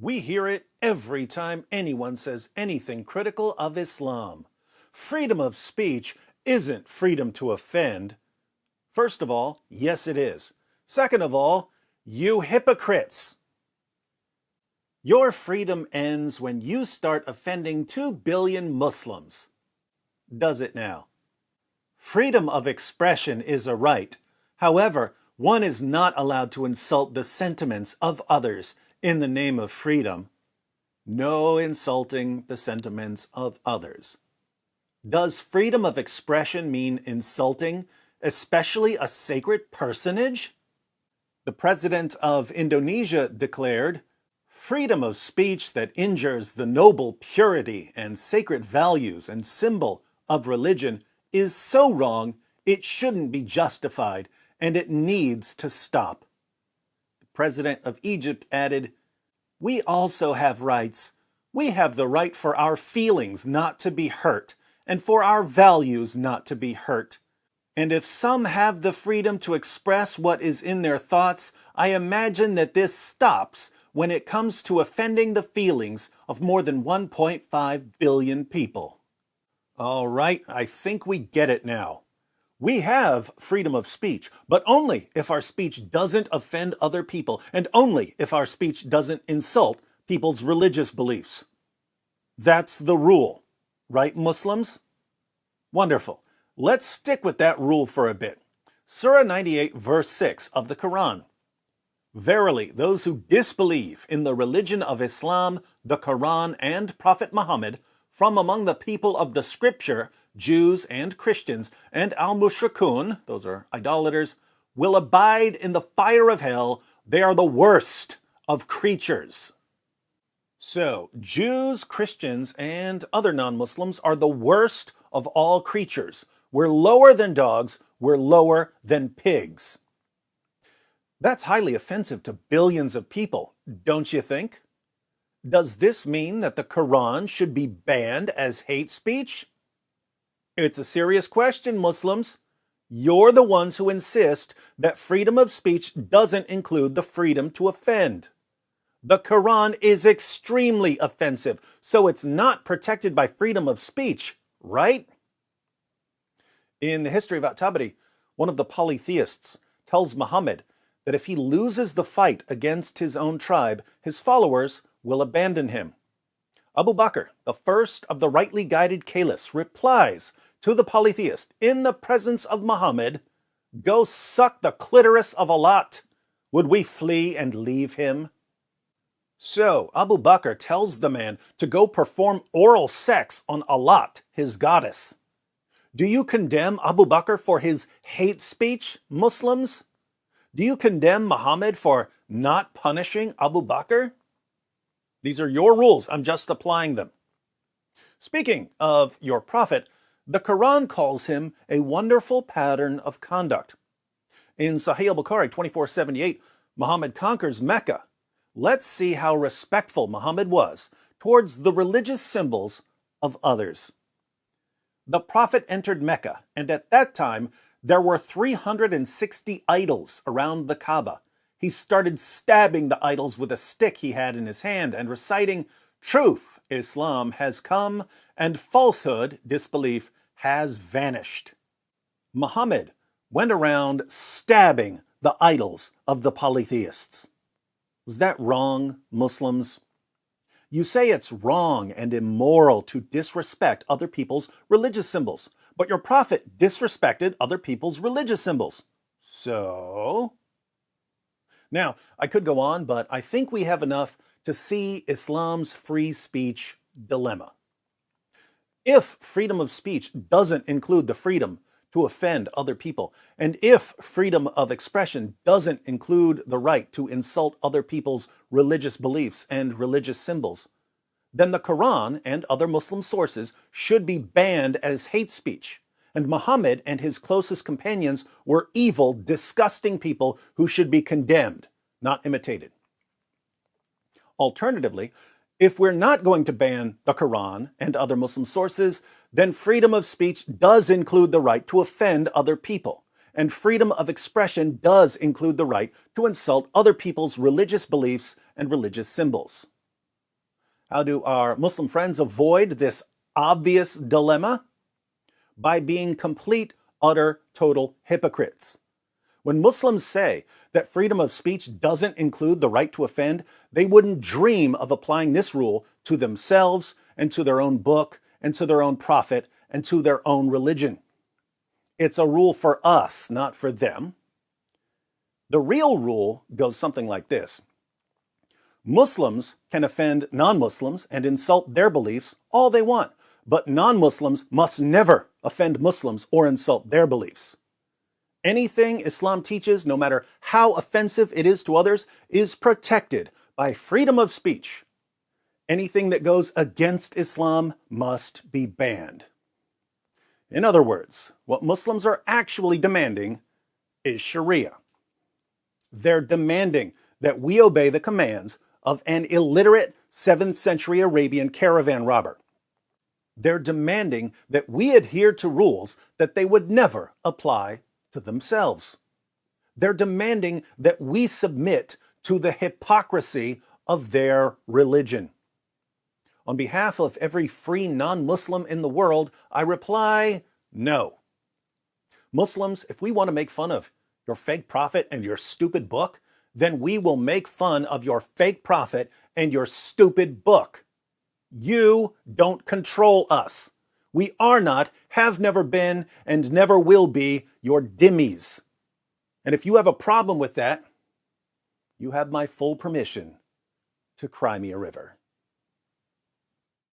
We hear it every time anyone says anything critical of Islam. Freedom of speech isn't freedom to offend. First of all, yes it is. Second of all, you hypocrites. Your freedom ends when you start offending 2 billion Muslims. Does it now? Freedom of expression is a right. However, one is not allowed to insult the sentiments of others in the name of freedom. No insulting the sentiments of others. Does freedom of expression mean insulting, especially a sacred personage? The president of Indonesia declared, "Freedom of speech that injures the noble purity and sacred values and symbol of religion is so wrong it shouldn't be justified and it needs to stop." The president of Egypt added, "We also have rights. We have the right for our feelings not to be hurt and for our values not to be hurt. And if some have the freedom to express what is in their thoughts, I imagine that this stops when it comes to offending the feelings of more than 1.5 billion people." All right, I think we get it now. We have freedom of speech, but only if our speech doesn't offend other people and only if our speech doesn't insult people's religious beliefs. That's the rule, right, Muslims? Wonderful. Let's stick with that rule for a bit. Surah 98, verse 6 of the Quran. "Verily, those who disbelieve in the religion of Islam, the Quran, and Prophet Muhammad, from among the people of the scripture, Jews and Christians, and al-mushrikun, those are idolaters, will abide in the fire of hell. They are the worst of creatures." So, Jews, Christians, and other non-Muslims are the worst of all creatures. We're lower than dogs. We're lower than pigs. That's highly offensive to billions of people, don't you think? Does this mean that the Quran should be banned as hate speech? It's a serious question, Muslims. You're the ones who insist that freedom of speech doesn't include the freedom to offend. The Quran is extremely offensive, so it's not protected by freedom of speech, right? In the history of At-Tabari, one of the polytheists tells Muhammad that if he loses the fight against his own tribe, his followers will abandon him. Abu Bakr, the first of the rightly guided caliphs, replies to the polytheist in the presence of Muhammad, "Go suck the clitoris of Allat. Would we flee and leave him?" So Abu Bakr tells the man to go perform oral sex on Allat, his goddess. Do you condemn Abu Bakr for his hate speech, Muslims? Do you condemn Muhammad for not punishing Abu Bakr? These are your rules. I'm just applying them. Speaking of your prophet, the Quran calls him a wonderful pattern of conduct. In Sahih al-Bukhari 2478, Muhammad conquers Mecca. Let's see how respectful Muhammad was towards the religious symbols of others. The prophet entered Mecca, and at that time, there were 360 idols around the Kaaba. He started stabbing the idols with a stick he had in his hand and reciting, "Truth, Islam, has come, and falsehood, disbelief, has vanished." Muhammad went around stabbing the idols of the polytheists. Was that wrong, Muslims? You say it's wrong and immoral to disrespect other people's religious symbols, but your prophet disrespected other people's religious symbols. So? Now, I could go on, but I think we have enough to see Islam's free speech dilemma. If freedom of speech doesn't include the freedom to offend other people, and if freedom of expression doesn't include the right to insult other people's religious beliefs and religious symbols, then the Quran and other Muslim sources should be banned as hate speech. And Muhammad and his closest companions were evil, disgusting people who should be condemned, not imitated. Alternatively, if we're not going to ban the Quran and other Muslim sources, then freedom of speech does include the right to offend other people. And freedom of expression does include the right to insult other people's religious beliefs and religious symbols. How do our Muslim friends avoid this obvious dilemma? By being complete, utter, total hypocrites. When Muslims say that freedom of speech doesn't include the right to offend, they wouldn't dream of applying this rule to themselves and to their own book and to their own prophet and to their own religion. It's a rule for us, not for them. The real rule goes something like this. Muslims can offend non-Muslims and insult their beliefs all they want, but non-Muslims must never offend Muslims or insult their beliefs. Anything Islam teaches, no matter how offensive it is to others, is protected by freedom of speech. Anything that goes against Islam must be banned. In other words, what Muslims are actually demanding is Sharia. They're demanding that we obey the commands of an illiterate 7th century Arabian caravan robber. They're demanding that we adhere to rules that they would never apply to themselves. They're demanding that we submit to the hypocrisy of their religion. On behalf of every free non-Muslim in the world, I reply, no. Muslims, if we want to make fun of your fake prophet and your stupid book, then we will make fun of your fake prophet and your stupid book. You don't control us. We are not, have never been, and never will be your dhimmis. And if you have a problem with that, you have my full permission to cry me a river.